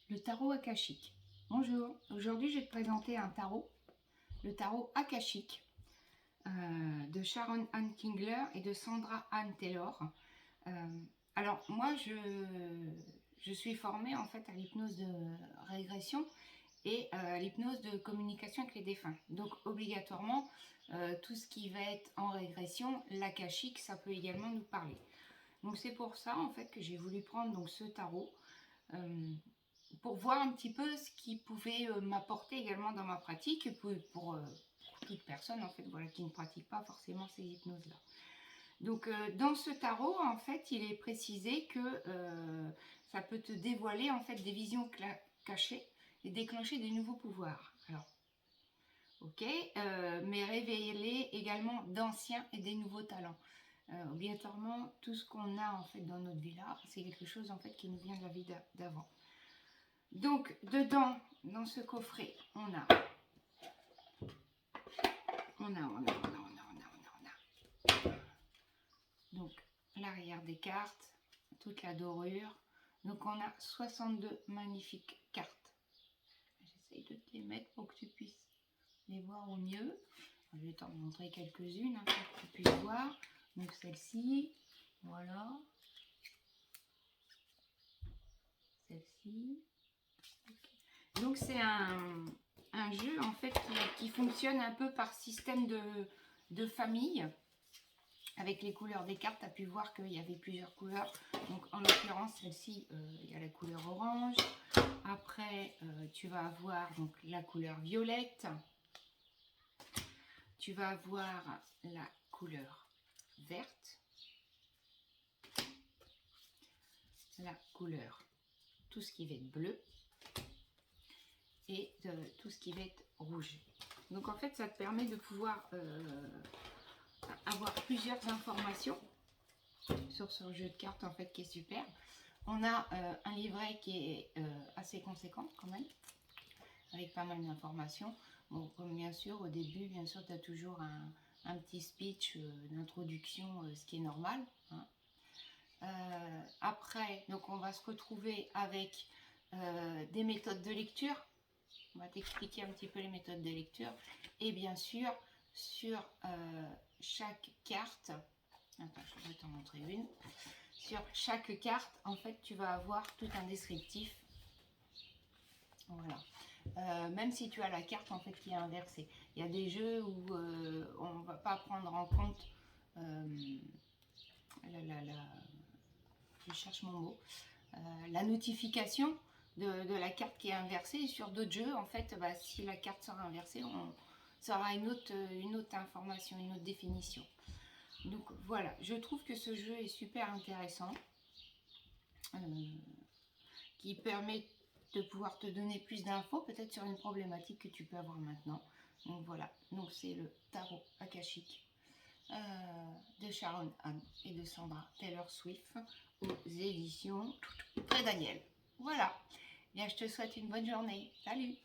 Le tarot akashique. Bonjour, aujourd'hui je vais te présenter un tarot, le tarot akashique de Sharon Ann Kingler et de Sandra Ann Taylor. Alors moi je suis formée en fait à l'hypnose de régression et à l'hypnose de communication avec les défunts. Donc obligatoirement tout ce qui va être en régression, l'akashique, ça peut également nous parler. Donc c'est pour ça en fait que j'ai voulu prendre donc ce tarot. Pour voir un petit peu ce qui pouvait m'apporter également dans ma pratique pour toute personne en fait, voilà, qui ne pratique pas forcément ces hypnoses là. Donc dans ce tarot en fait il est précisé que ça peut te dévoiler en fait des visions cachées et déclencher des nouveaux pouvoirs. Alors ok, mais révéler également d'anciens et des nouveaux talents. Obligatoirement tout ce qu'on a en fait dans notre vie là, c'est quelque chose en fait qui nous vient de la vie d'avant. Donc, dedans, dans ce coffret, on a donc l'arrière des cartes, toute la dorure. Donc, on a 62 magnifiques cartes. J'essaye de te les mettre pour que tu puisses les voir au mieux. Je vais t'en montrer quelques-unes pour que tu puisses voir. Donc, celle-ci, voilà. Celle-ci. Okay. Donc, c'est un jeu en fait qui fonctionne un peu par système de famille. Avec les couleurs des cartes, tu as pu voir qu'il y avait plusieurs couleurs. Donc en l'occurrence, celle-ci, il y a la couleur orange. Après, tu vas avoir donc la couleur violette. Tu vas avoir la couleur verte. La couleur, tout ce qui va être bleu. Et tout ce qui va être rouge. Donc en fait, ça te permet de pouvoir avoir plusieurs informations sur ce jeu de cartes en fait qui est super. On a un livret qui est assez conséquent quand même, avec pas mal d'informations. Bon, comme bien sûr au début, bien sûr, tu as toujours un petit speech d'introduction, ce qui est normal. Hein. Après, donc on va se retrouver avec des méthodes de lecture. On va t'expliquer un petit peu les méthodes de lecture. Et bien sûr, sur chaque carte, attends, je vais t'en montrer une. Sur chaque carte, en fait, tu vas avoir tout un descriptif. Voilà. Même si tu as la carte en fait qui est inversée. Il y a des jeux où on ne va pas prendre en compte je cherche mon mot, la notification de la carte qui est inversée. Et sur d'autres jeux, en fait, bah, si la carte sera inversée, ça aura une autre information, une autre définition. Donc voilà, je trouve que ce jeu est super intéressant, qui permet de pouvoir te donner plus d'infos, peut-être sur une problématique que tu peux avoir maintenant. Donc voilà, donc c'est le tarot akashique de Sharon Ann et de Sandra Taylor Swift aux éditions Pré Daniel. Voilà, bien je te souhaite une bonne journée. Salut!